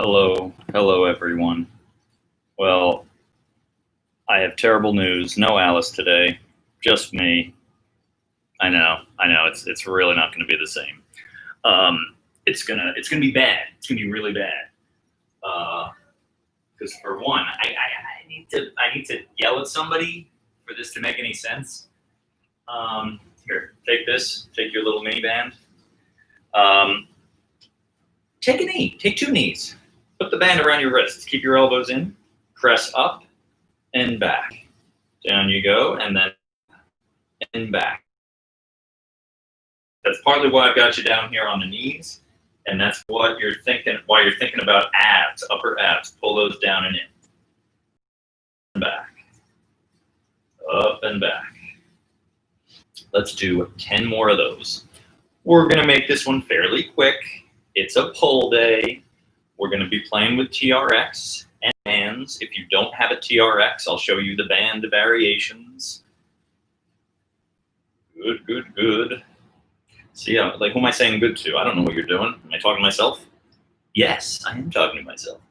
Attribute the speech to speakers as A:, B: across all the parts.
A: Hello everyone. Well, I have terrible news. No Alice today, just me. I know. It's really not going to be the same. It's gonna be bad. It's gonna be really bad. Because for one, I need to yell at somebody for this to make any sense. Here, take this. Take your little mini band. Um, take a knee. Take two knees. Put the band around your wrists. Keep your elbows in. Press up and back. Down you go, and then and back. That's partly why I've got you down here on the knees, and that's what you're thinking. Why you're thinking about abs, upper abs. Pull those down and in, and back, up and back. Let's do 10 more of those. We're gonna make this one fairly quick. It's a pull day. We're gonna be playing with TRX and bands. If you don't have a TRX, I'll show you the band variations. Good. See, like, who am I saying good to? I don't know what you're doing. Am I talking to myself? Yes, I am talking to myself.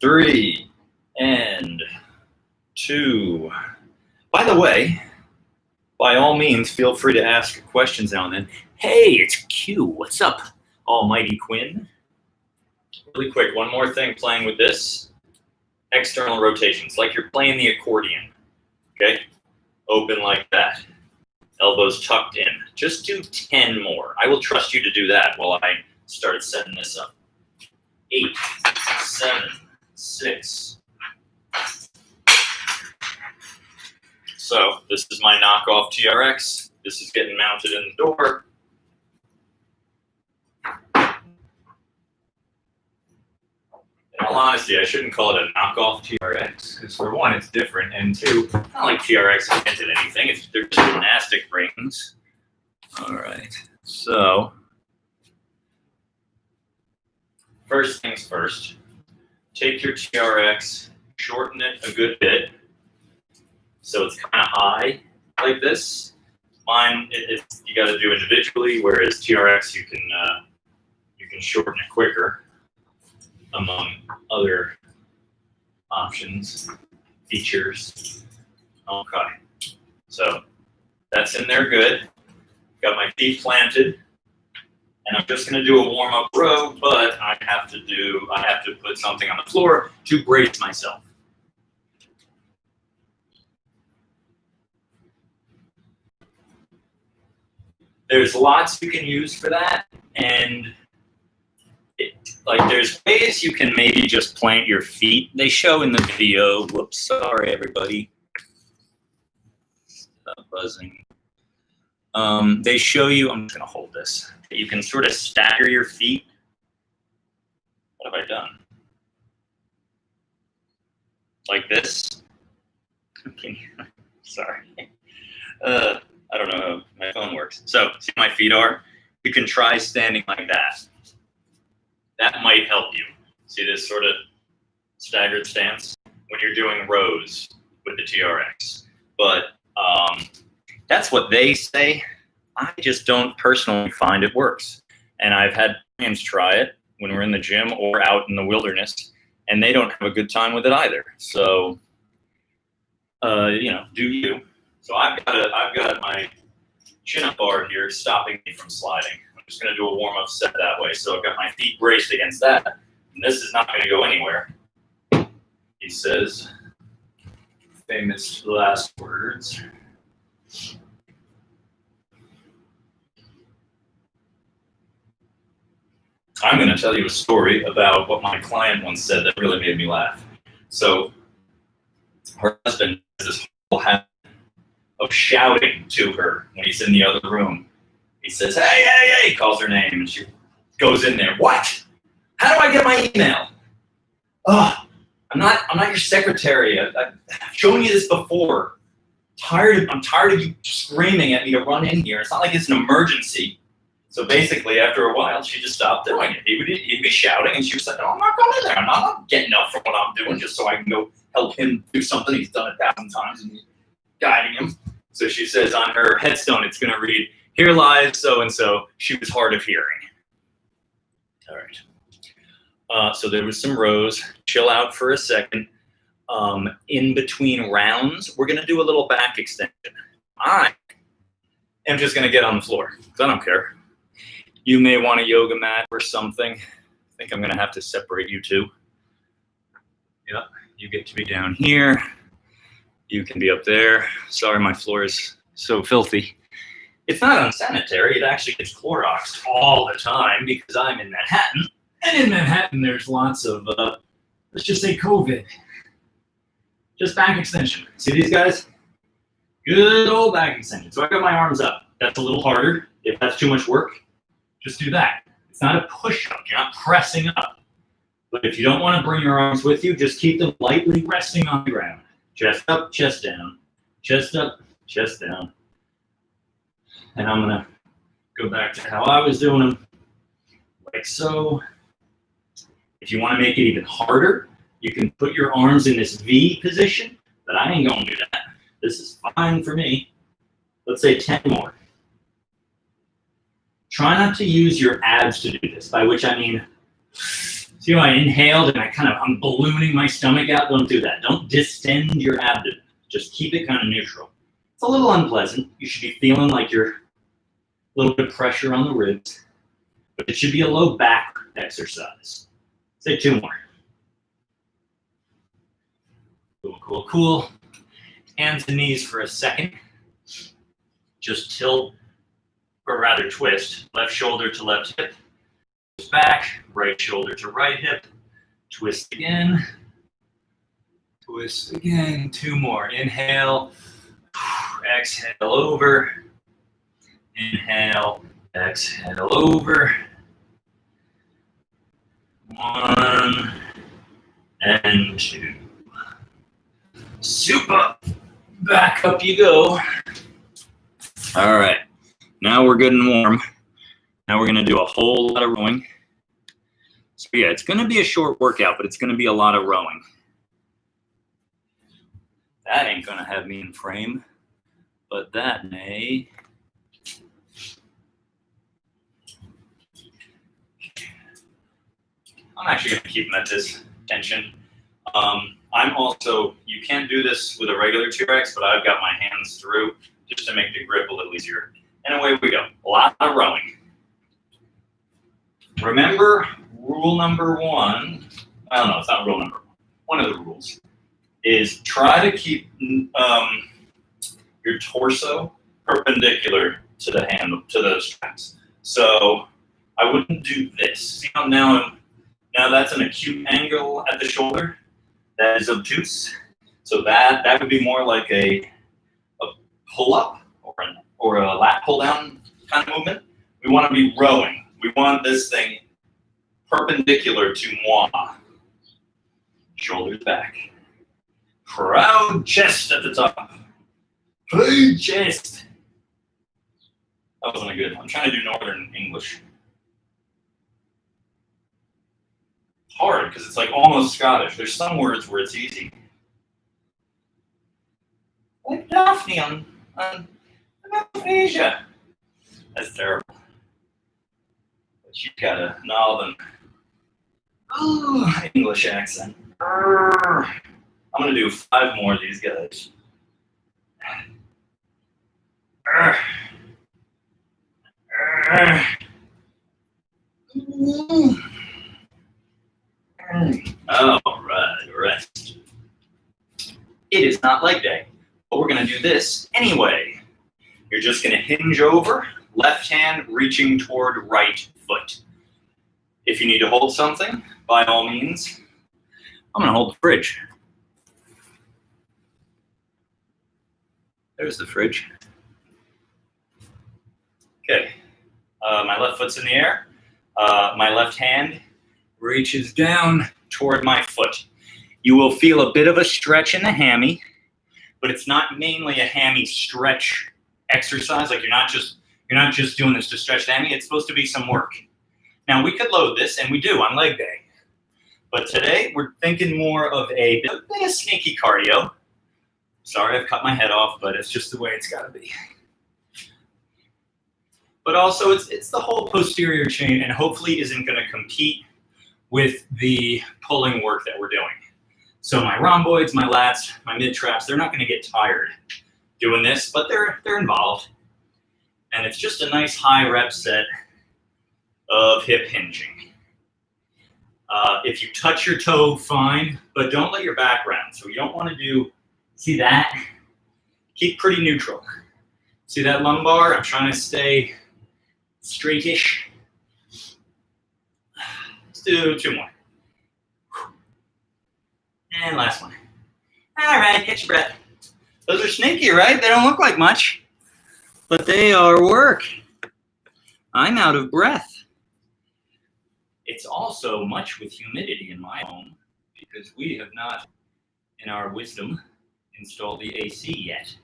A: 3 and 2. By the way, by all means, feel free to ask questions now and then. Hey, it's Q. What's up, Almighty Quinn? Really quick, one more thing playing with this. External rotations, like you're playing the accordion. Okay? Open like that. Elbows tucked in. Just do 10 more. I will trust you to do that while I start setting this up. 8, 7, 6. So this is my knockoff TRX. This is getting mounted in the door. In all honesty, I shouldn't call it a knockoff TRX, because for one, it's different, and two, it's not like TRX invented anything. They're just gymnastic rings. All right, so first things first, take your TRX, shorten it a good bit, so it's kind of high, like this. Mine, you got to do individually, whereas TRX, you can shorten it quicker, among other options, features. Okay, so that's in there good. Got my feet planted, and I'm just gonna do a warm-up row, but I have to put something on the floor to brace myself. There's lots you can use for that, and there's ways you can maybe just plant your feet. They show in the video. Whoops, sorry everybody. Stop buzzing. They show you, I'm just gonna hold this. You can sort of stagger your feet. What have I done? Like this. Sorry. I don't know how my phone works. So, see how my feet are? You can try standing like that. That might help you. See this sort of staggered stance when you're doing rows with the TRX. But that's what they say. I just don't personally find it works. And I've had friends try it when we're in the gym or out in the wilderness, and they don't have a good time with it either. So, do you. So I've got my chin-up bar here stopping me from sliding. I'm just going to do a warm-up set that way. So I've got my feet braced against that, and this is not going to go anywhere. He says, famous last words. I'm going to tell you a story about what my client once said that really made me laugh. So her husband has this whole habit of shouting to her when he's in the other room. He says, hey, calls her name, and she goes in there. What? How do I get my email? Oh, I'm not your secretary. I've shown you this before. I'm tired of you screaming at me to run in here. It's not like it's an emergency. So basically, after a while, she just stopped doing it. He'd be shouting, and she was like, no, I'm not going in there. I'm not getting up from what I'm doing just so I can go help him do something he's done 1,000 times and guiding him. So she says on her headstone, it's going to read, here lies so-and-so, she was hard of hearing. All right. So there was some rows. Chill out for a second. In between rounds, we're gonna do a little back extension. I am just gonna get on the floor, because I don't care. You may want a yoga mat or something. I think I'm gonna have to separate you two. Yep, you get to be down here. You can be up there. Sorry, my floor is so filthy. It's not unsanitary. It actually gets Cloroxed all the time because I'm in Manhattan. And in Manhattan, there's lots of, let's just say COVID. Just back extension. See these guys? Good old back extension. So I got my arms up. That's a little harder. If that's too much work, just do that. It's not a push-up. You're not pressing up. But if you don't want to bring your arms with you, just keep them lightly resting on the ground. Chest up, chest down. Chest up, chest down. And I'm going to go back to how I was doing them, like so. If you want to make it even harder, you can put your arms in this V position, but I ain't going to do that. This is fine for me. Let's say 10 more. Try not to use your abs to do this, by which I mean, see how I inhaled and I'm ballooning my stomach out? Don't do that. Don't distend your abdomen. Just keep it kind of neutral. It's a little unpleasant. You should be feeling like you're a little bit of pressure on the ribs, but it should be a low back exercise. Say 2 more. Cool, cool, cool. Hands and knees for a second. Just tilt, or rather twist, left shoulder to left hip. Twist back, right shoulder to right hip. Twist again. Twist again. 2 more. Inhale. Exhale over. Inhale. Exhale over. 1 and 2. Super. Back up you go. All right. Now we're good and warm. Now we're going to do a whole lot of rowing. So yeah, it's going to be a short workout, but it's going to be a lot of rowing. That ain't going to have me in frame, but that may. I'm actually going to keep them at this tension. I'm also, you can't do this with a regular T-Rex, but I've got my hands through just to make the grip a little easier. And away we go. A lot of rowing. Remember rule number 1. I don't know, it's not rule number 1. One of the rules is try to keep your torso perpendicular to the handle, to the straps. So I wouldn't do this. See how now that's an acute angle at the shoulder. That is obtuse. So that would be more like a pull-up or a lat pull-down kind of movement. We want to be rowing. We want this thing perpendicular to moi. Shoulders back. Proud chest at the top. Proud chest. That wasn't a good one. I'm trying to do Northern English. Hard because it's like almost Scottish. There's some words where it's easy. Like Daphne on Asia. That's terrible. But you've got a northern English accent. I'm gonna do 5 more of these guys. All right, rest. It is not leg day, but we're gonna do this anyway. You're just gonna hinge over, left hand reaching toward right foot. If you need to hold something, by all means, I'm gonna hold the fridge. There's the fridge. Okay, my left foot's in the air. My left hand reaches down toward my foot. You will feel a bit of a stretch in the hammy, but it's not mainly a hammy stretch exercise. Like you're not just doing this to stretch the hammy. It's supposed to be some work. Now we could load this, and we do on leg day. But today we're thinking more of a bit of sneaky cardio. Sorry, I've cut my head off, but it's just the way it's got to be. But also, it's the whole posterior chain, and hopefully isn't going to compete with the pulling work that we're doing. So my rhomboids, my lats, my mid traps, they're not going to get tired doing this, but they're involved. And it's just a nice high rep set of hip hinging. If you touch your toe, fine, but don't let your back round. So you don't want to do, see that? Keep pretty neutral. See that lumbar? I'm trying to stay straightish. Let's do 2 more. And last one. All right, catch your breath. Those are sneaky, right? They don't look like much, but they are work. I'm out of breath. It's also much with humidity in my home because we have not, in our wisdom, installed the AC yet.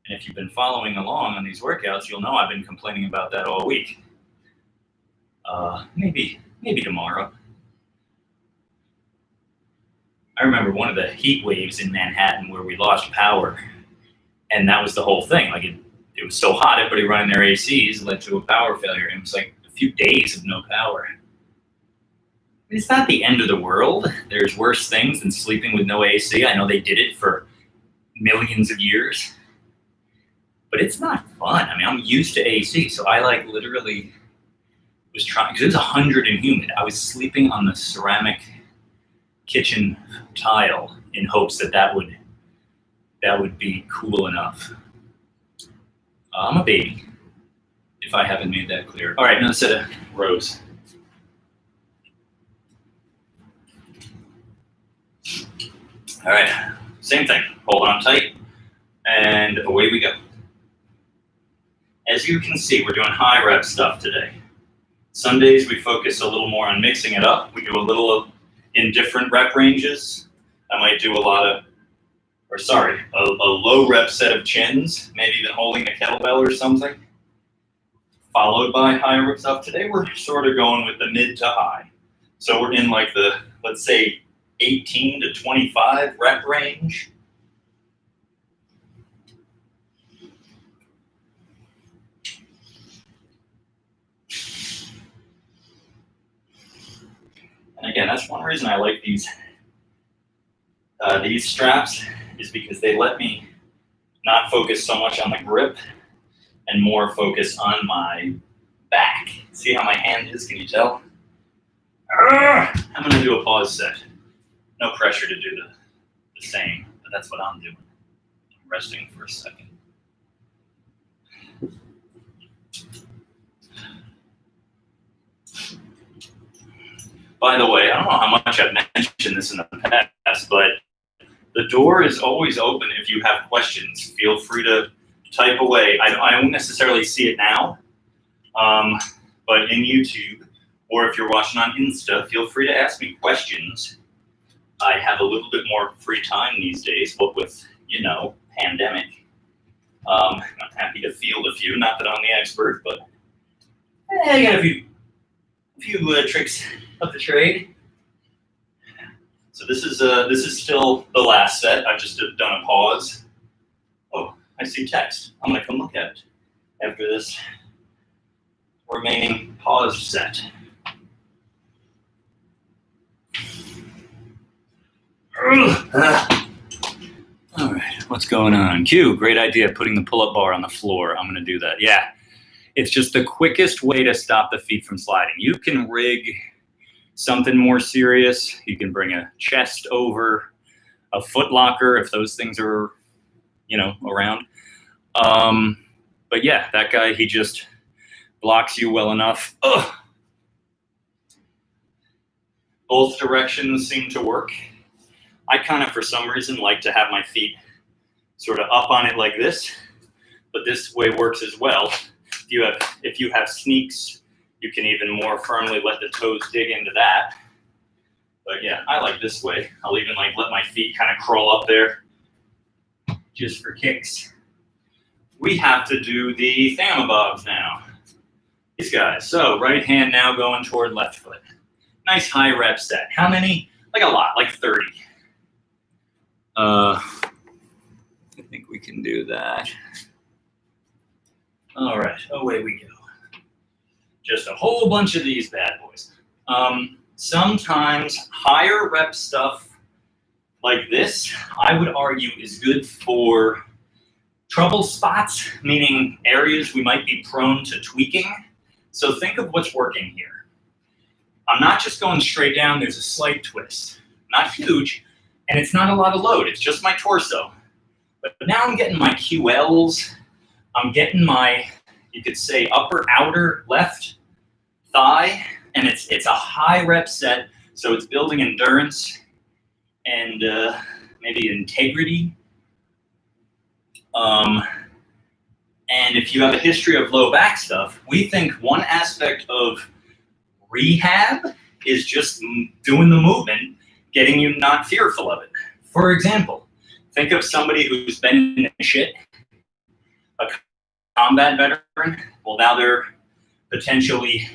A: And if you've been following along on these workouts, you'll know I've been complaining about that all week. Maybe tomorrow. I remember one of the heat waves in Manhattan where we lost power, and that was the whole thing. Like it was so hot, everybody running their ACs led to a power failure. And it was like a few days of no power. It's not the end of the world. There's worse things than sleeping with no AC. I know they did it for millions of years, but it's not fun. I mean, I'm used to AC, so I like literally was trying, because it was 100 and humid. I was sleeping on the ceramic kitchen tile in hopes that would be cool enough. I'm a baby, if I haven't made that clear. All right, another set of rows. All right, same thing. Hold on tight, and away we go. As you can see, we're doing high rep stuff today. Some days we focus a little more on mixing it up. We do a little in different rep ranges. I might do a low rep set of chins, maybe even holding a kettlebell or something, followed by high rep stuff. Today we're sort of going with the mid to high. So we're in like the, let's say, 18 to 25 rep range. And again, that's one reason I like these straps, is because they let me not focus so much on the grip and more focus on my back. See how my hand is? Can you tell? I'm going to do a pause set. No pressure to do the same, but that's what I'm doing. I'm resting for a second. By the way, I don't know how much I've mentioned this in the past, but the door is always open if you have questions. Feel free to type away. I don't necessarily see it now, but in YouTube, or if you're watching on Insta, feel free to ask me questions. I have a little bit more free time these days, but with, pandemic. I'm happy to field a few, not that I'm the expert, but I got a few tricks of the trade. So this is still the last set. I've just done a pause. Oh, I see text. I'm gonna come look at it after this remaining pause set. All right, what's going on? Q, great idea, putting the pull-up bar on the floor. I'm gonna do that. Yeah, it's just the quickest way to stop the feet from sliding. You can rig something more serious. You can bring a chest over, a foot locker if those things are, around. But yeah, that guy, he just blocks you well enough. Ugh. Both directions seem to work. I kind of, for some reason, like to have my feet sort of up on it like this, but this way works as well. If you have sneaks, you can even more firmly let the toes dig into that. But yeah, I like this way. I'll even let my feet kind of crawl up there just for kicks. We have to do the thamabobs now. These guys. So right hand now going toward left foot. Nice high rep set. How many? Like a lot, like 30. I think we can do that. All right, away we go. Just a whole bunch of these bad boys. Sometimes higher rep stuff like this, I would argue, is good for trouble spots, meaning areas we might be prone to tweaking. So think of what's working here. I'm not just going straight down, there's a slight twist. Not huge, and it's not a lot of load, it's just my torso. But now I'm getting my QLs, I'm getting my, you could say, upper outer left thigh, and it's a high rep set, so it's building endurance and maybe integrity. And if you have a history of low back stuff, we think one aspect of rehab is just doing the movement, getting you not fearful of it. For example, think of somebody who's been in shit, a combat veteran. Well, now they're potentially,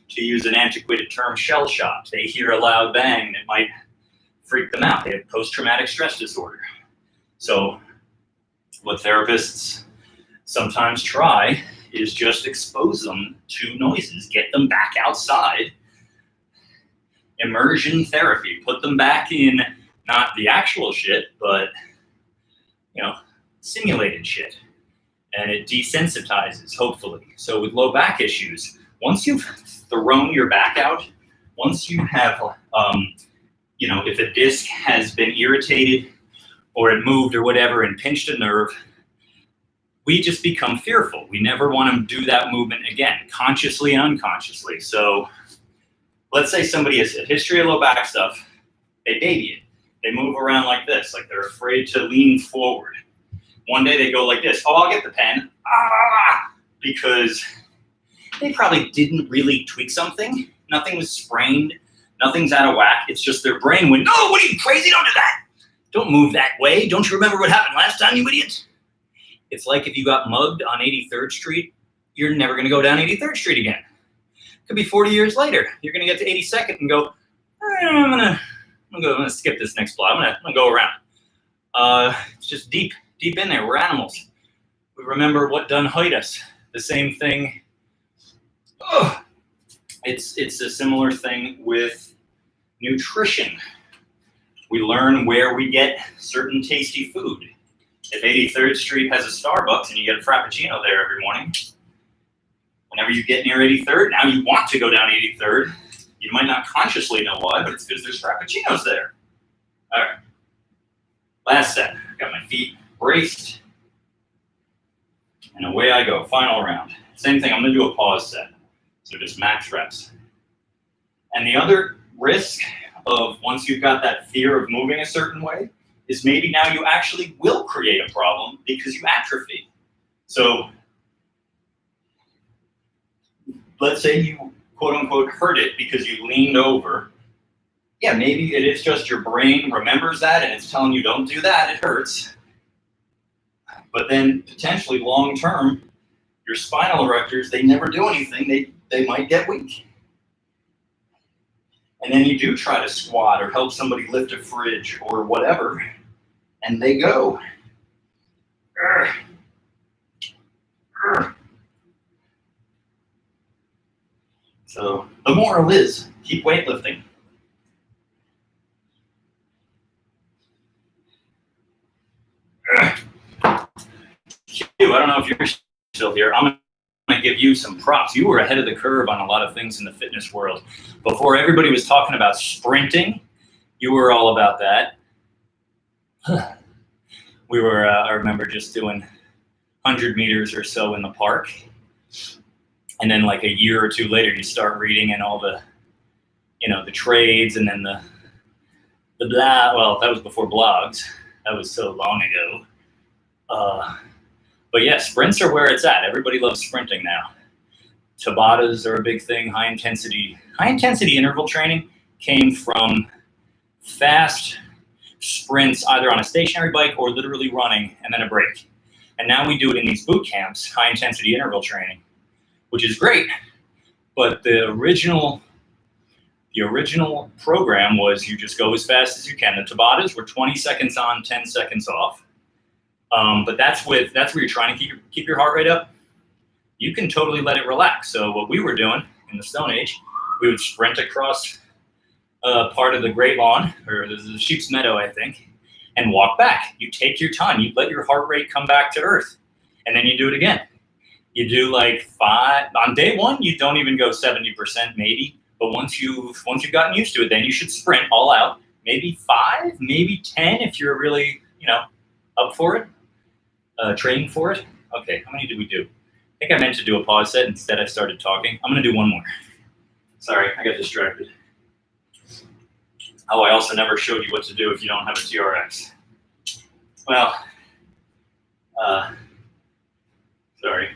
A: to use an antiquated term, shell shocked. They hear a loud bang and it might freak them out. They have post-traumatic stress disorder. So what therapists sometimes try is just expose them to noises, get them back outside. Immersion therapy, put them back in not the actual shit, but simulated shit. And it desensitizes, hopefully. So with low back issues, once you've thrown your back out, once you have, if a disc has been irritated or it moved or whatever and pinched a nerve, we just become fearful. We never want to do that movement again, consciously and unconsciously. So let's say somebody has a history of low back stuff, they baby it. They move around like this, like they're afraid to lean forward. One day they go like this, oh, I'll get the pen, because they probably didn't really tweak something. Nothing was sprained, nothing's out of whack. It's just their brain went, no, what are you, crazy? Don't do that. Don't move that way. Don't you remember what happened last time, you idiot? It's like if you got mugged on 83rd Street, you're never going to go down 83rd Street again. Could be 40 years later. You're going to get to 82nd and go, I'm going to skip this next block. I'm going to go around. It's just deep in there. We're animals. We remember what done hurt us. The same thing. It's a similar thing with nutrition. We learn where we get certain tasty food. If 83rd Street has a Starbucks and you get a Frappuccino there every morning, whenever you get near 83rd, now you want to go down 83rd. You might not consciously know why, but it's because there's Frappuccinos there. All right. Last set. Got my feet braced. And away I go. Final round. Same thing. I'm going to do a pause set. So just max reps. And the other risk of once you've got that fear of moving a certain way is maybe now you actually will create a problem because you atrophy. So let's say you quote unquote hurt it because you leaned over. Yeah, maybe it is just your brain remembers that and it's telling you don't do that, it hurts. But then potentially long term, your spinal erectors, they never do anything, they might get weak. And then you do try to squat or help somebody lift a fridge or whatever, and they go. So the moral is, keep weightlifting. Q, I don't know if you're still here. I'm going to give you some props. You were ahead of the curve on a lot of things in the fitness world. Before everybody was talking about sprinting, you were all about that. We were, I remember just doing 100 meters or so in the park. And then like a year or two later, you start reading in all the, the trades and then the blah, well, that was before blogs. That was so long ago. But yeah, sprints are where it's at. Everybody loves sprinting now. Tabatas are a big thing. High intensity interval training came from fast sprints, either on a stationary bike or literally running and then a break. And now we do it in these boot camps, high intensity interval training, which is great. But the original program was you just go as fast as you can. The Tabatas were 20 seconds on, 10 seconds off. But that's where you're trying to keep your heart rate up. You can totally let it relax. So what we were doing in the Stone Age, we would sprint across part of the Great Lawn, or the Sheep's Meadow, I think, and walk back. You take your time. You let your heart rate come back to earth, and then you do it again. You do like 5 on day 1. You don't even go 70%, maybe. But once you've gotten used to it, then you should sprint all out. Maybe 5, maybe 10 if you're really up for it, training for it. Okay, how many did we do? I think I meant to do a pause set. Instead, I started talking. I'm gonna do one more. Sorry, I got distracted. Oh, I also never showed you what to do if you don't have a TRX. Well, sorry.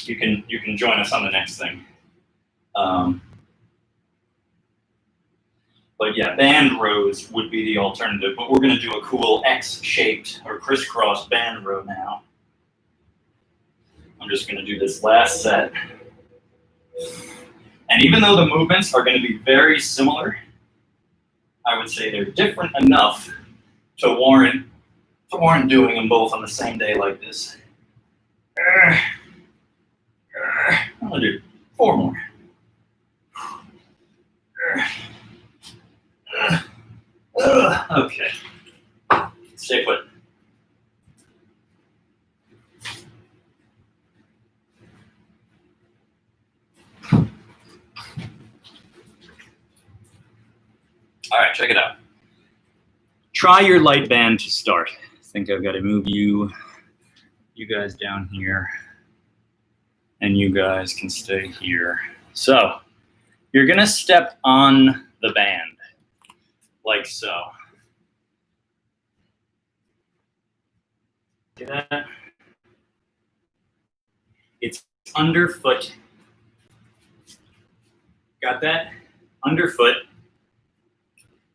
A: You can join us on the next thing. But yeah, band rows would be the alternative, but we're gonna do a cool X-shaped or crisscross band row now. I'm just gonna do this last set. And even though the movements are gonna be very similar, I would say they're different enough to warrant doing them both on the same day like this. I'm gonna do 4 more. Okay. Stay put. All right, check it out. Try your light band to start. I think I've got to move you guys down here, and you guys can stay here. So you're gonna step on the band, like so. See that? It's underfoot. Got that? Underfoot.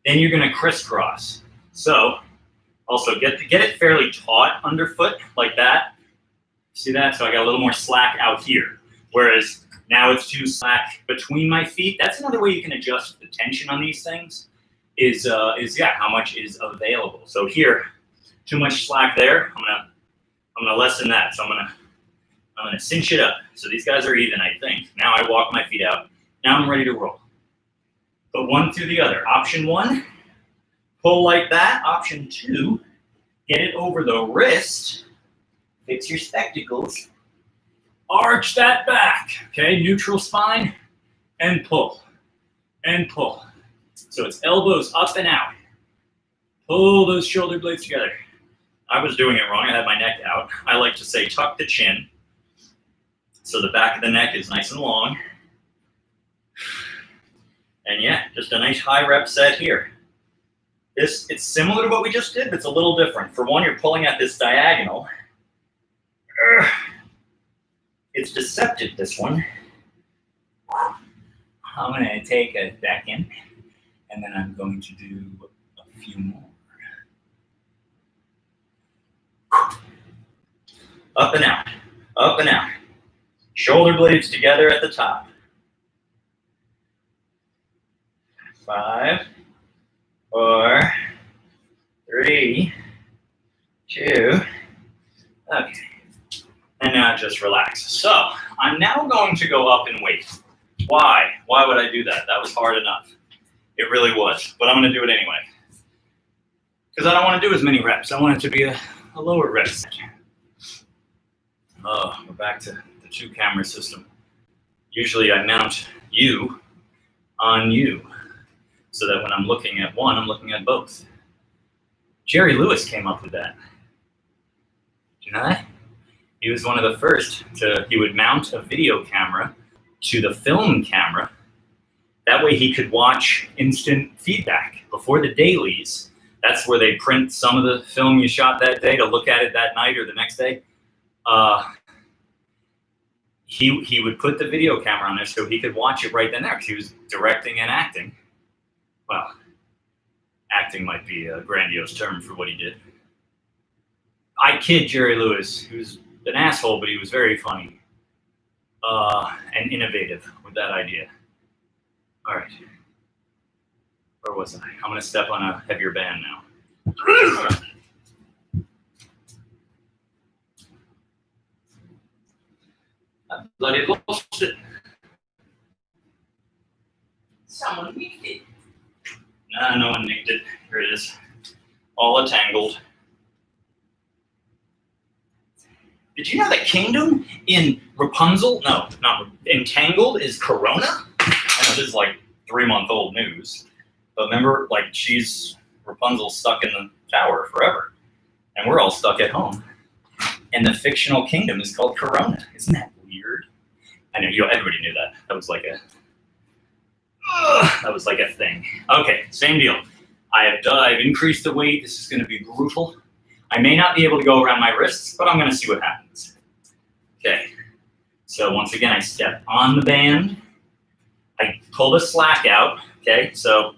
A: Then you're gonna crisscross. So also get it fairly taut underfoot, like that. See that? So I got a little more slack out here. Whereas now it's too slack between my feet. That's another way you can adjust the tension on these things. Is how much is available. So here, too much slack there. I'm gonna lessen that. So I'm gonna cinch it up. So these guys are even, I think. Now I walk my feet out. Now I'm ready to roll. But one through the other. Option 1, pull like that. Option 2, get it over the wrist. Fix your spectacles. Arch that back. Okay, neutral spine, and pull, and pull. So it's elbows up and out. Pull those shoulder blades together. I was doing it wrong. I had my neck out. I like to say tuck the chin. So the back of the neck is nice and long. And yeah, just a nice high rep set here. It's similar to what we just did, but it's a little different. For one, you're pulling at this diagonal. It's deceptive, this one. I'm gonna take a second, and then I'm going to do a few more. Up and out, up and out. Shoulder blades together at the top. 5, 4, 3, 2, okay. And now just relax. So I'm now going to go up in weight. Why? Why would I do that? That was hard enough. It really was, but I'm gonna do it anyway. Because I don't wanna do as many reps. I want it to be a lower rep set. Oh, we're back to the 2-camera system. Usually I mount you on you, so that when I'm looking at one, I'm looking at both. Jerry Lewis came up with that. Do you know that? He was one of the first he would mount a video camera to the film camera. That way he could watch instant feedback before the dailies. That's where they print some of the film you shot that day to look at it that night or the next day. He would put the video camera on there so he could watch it right then there because he was directing and acting. Well, acting might be a grandiose term for what he did. I kid Jerry Lewis. He was an asshole, but he was very funny and innovative with that idea. All right. Where was I? I'm going to step on a heavier band now. I bloody lost it. Someone nicked it. No one nicked it. Here it is. All entangled. Did you know that Kingdom in Rapunzel, no, not Entangled, is Corona? I know this is like 3-month-old news, but remember, like, Rapunzel's stuck in the tower forever, and we're all stuck at home. And the fictional kingdom is called Corona. Isn't that weird? I know, everybody knew that. That was like a thing. Okay, same deal. I've increased the weight. This is going to be brutal. I may not be able to go around my wrists, but I'm going to see what happens. Okay, so once again, I step on the band. I pull the slack out. Okay, so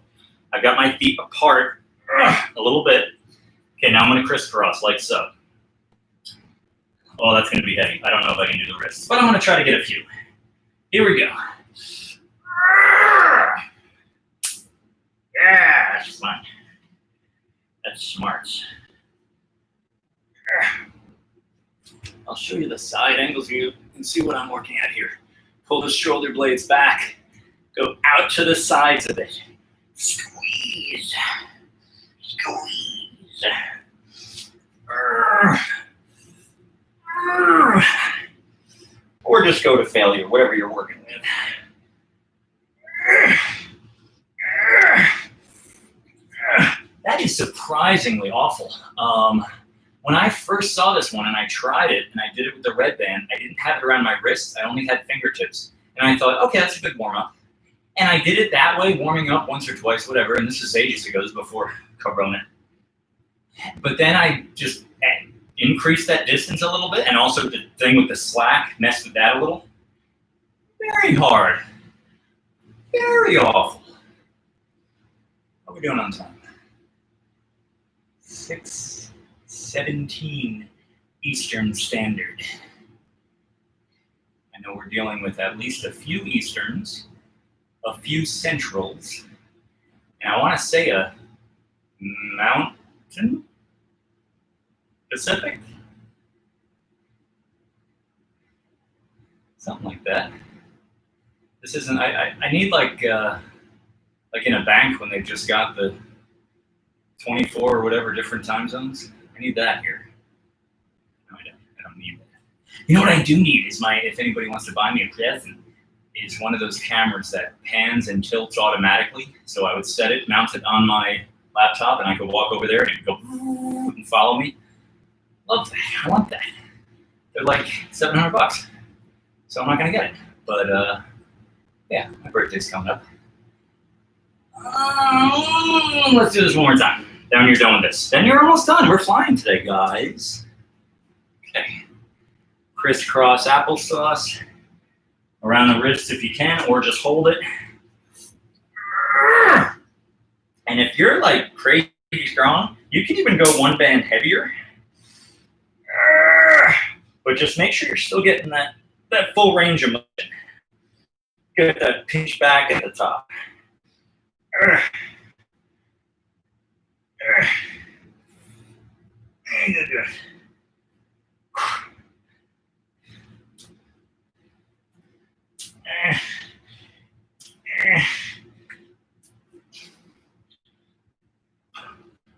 A: I've got my feet apart a little bit. Okay, now I'm going to crisscross like so. Oh, that's going to be heavy. I don't know if I can do the wrists, but I'm going to try to get a few. Here we go. Yeah, that's fine. That's smart. I'll show you the side angles. You can see what I'm working at here. Pull the shoulder blades back. Go out to the sides of it. Squeeze. Squeeze. Or just go to failure, whatever you're working with. That is surprisingly awful. When I first saw this one and I tried it and I did it with the red band, I didn't have it around my wrists. I only had fingertips. And I thought, okay, that's a good warm up. And I did it that way, warming up once or twice, whatever. And this is ages ago, this was before Corona. But then I just increased that distance a little bit. And also the thing with the slack, messed with that a little. Very hard. Very awful. How are we doing on time? 6:17 Eastern Standard. I know we're dealing with at least a few Easterns, a few Centrals, and I want to say a Mountain Pacific? Something like that. This isn't, I need like in a bank when they've just got the 24 or whatever different time zones. I need that here. No, I don't need that. You know what I do need is if anybody wants to buy me a present, is one of those cameras that pans and tilts automatically. So I would set it, mount it on my laptop, and I could walk over there and it would go and follow me. Love that. I want that. They're like $700, so I'm not gonna get it. But yeah, my birthday's coming up. Let's do this one more time. Then you're done with this. Then you're almost done. We're flying today, guys. Okay. Crisscross applesauce around the wrist if you can, or just hold it. And if you're like crazy strong, you can even go one band heavier. But just make sure you're still getting that full range of motion. Get that pinch back at the top.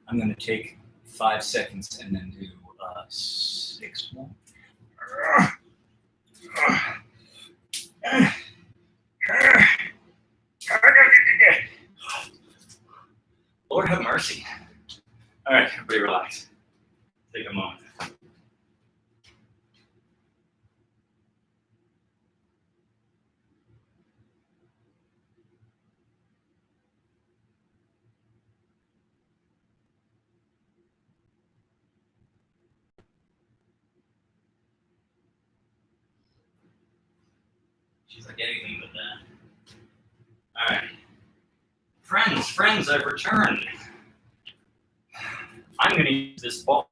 A: I'm going to take 5 seconds and then do 6 more. Lord have mercy. All right, everybody relax. Take a moment. She's like anything but that. All right. Friends, I've returned. I'm going to use this bar.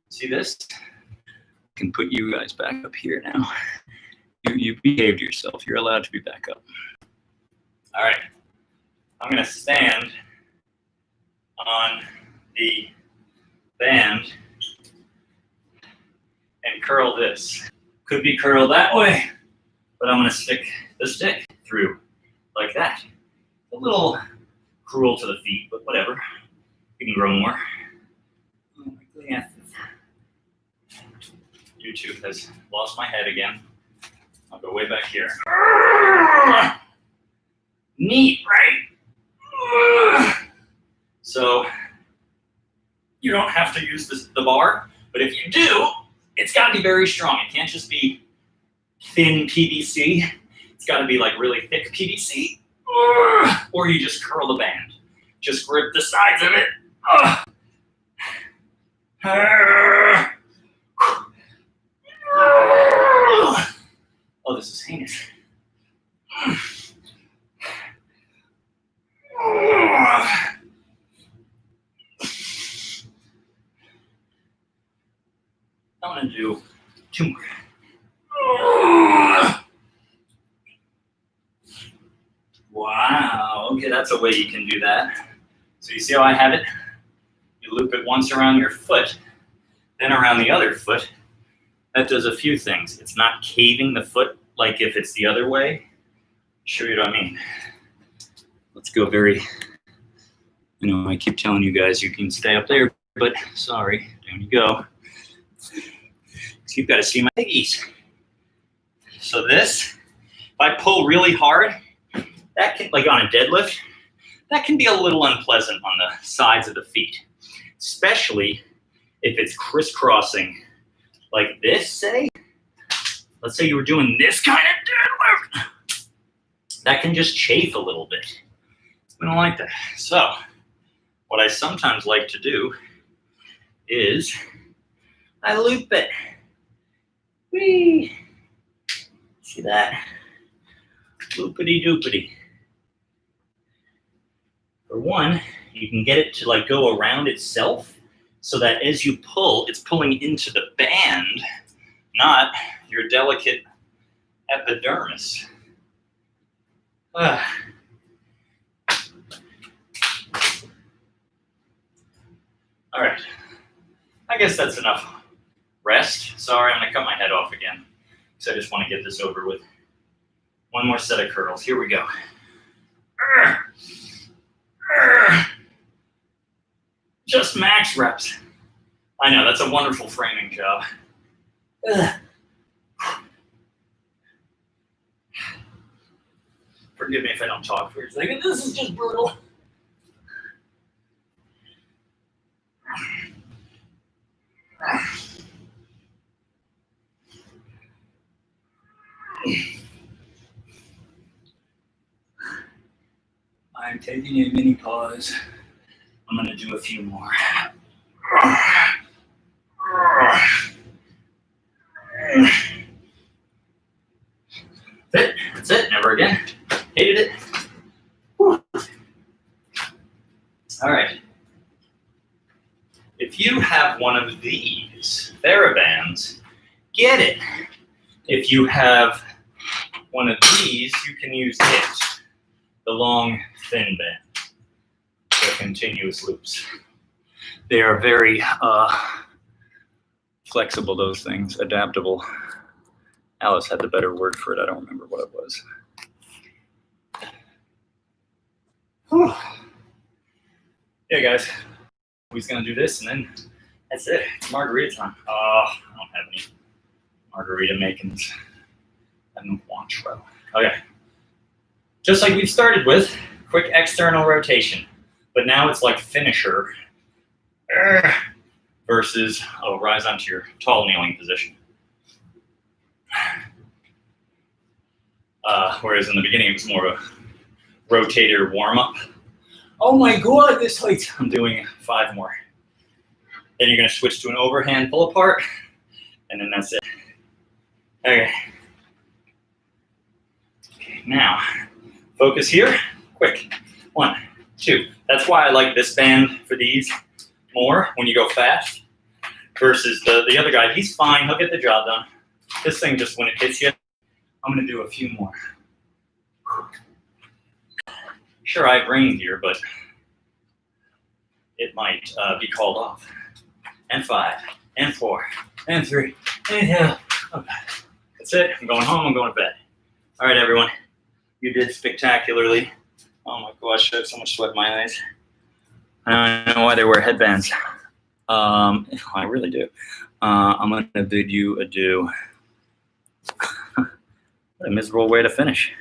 A: See this? I can put you guys back up here now. You behaved yourself. You're allowed to be back up. All right. I'm going to stand on the band and curl this. Could be curled that way, but I'm going to stick the stick through like that. A little cruel to the feet, but whatever. You can grow more. Oh my goodness. YouTube has lost my head again. I'll go way back here. Neat, right? So you don't have to use the bar, but if you do, it's got to be very strong. It can't just be thin PVC. It's got to be like really thick PVC, or you just curl the band. Just grip the sides of it. Oh, this is heinous. I want to do 2 more. Wow, okay, that's a way you can do that. So you see how I have it? You loop it once around your foot, then around the other foot. That does a few things. It's not caving the foot like if it's the other way. Show you what I mean. Let's go very, I keep telling you guys you can stay up there, but sorry, down you go. So you've got to see my piggies. So this, if I pull really hard, that can, like on a deadlift, that can be a little unpleasant on the sides of the feet, especially if it's crisscrossing like this, say. Let's say you were doing this kind of deadlift. That can just chafe a little bit. We don't like that. So what I sometimes like to do is I loop it. Whee! See that? Loopity doopity. For one, you can get it to like go around itself so that as you pull, it's pulling into the band, not your delicate epidermis. All right, I guess that's enough rest. Sorry, I'm gonna cut my head off again because I just want to get this over with. One more set of curls, here we go. Just max reps. I know, that's a wonderful framing job. Forgive me if I don't talk for a second. This is just brutal. I'm taking a mini pause. I'm gonna do a few more. That's it, never again. Hated it. Whew. All right. If you have one of these TheraBands, get it. If you have one of these, you can use it. The long, thin band. The continuous loops. They are very flexible, those things, adaptable. Alice had the better word for it. I don't remember what it was. Whew. Yeah, guys. We're gonna do this, and then that's it. It's margarita time. Oh, I don't have any margarita makings. I don't want to. Okay. Just like we started with, quick external rotation. But now it's like finisher versus, rise onto your tall kneeling position. Whereas in the beginning it was more of a rotator warm-up. Oh my God, this hurts. I'm doing 5 more. Then you're gonna switch to an overhand pull apart, and then that's it. Okay. Okay, now, focus here, quick. 1, 2. That's why I like this band for these more when you go fast versus the other guy. He's fine, he'll get the job done. This thing just, when it hits you, I'm gonna do a few more. Sure, I have rain here, but it might be called off. And 5, and 4, and 3, and 2. Okay. That's it, I'm going home, I'm going to bed. All right, everyone, you did spectacularly.
B: Oh my gosh, I have so much sweat in my eyes. I don't know why they wear headbands. I really do. I'm going to bid you adieu. What a miserable way to finish.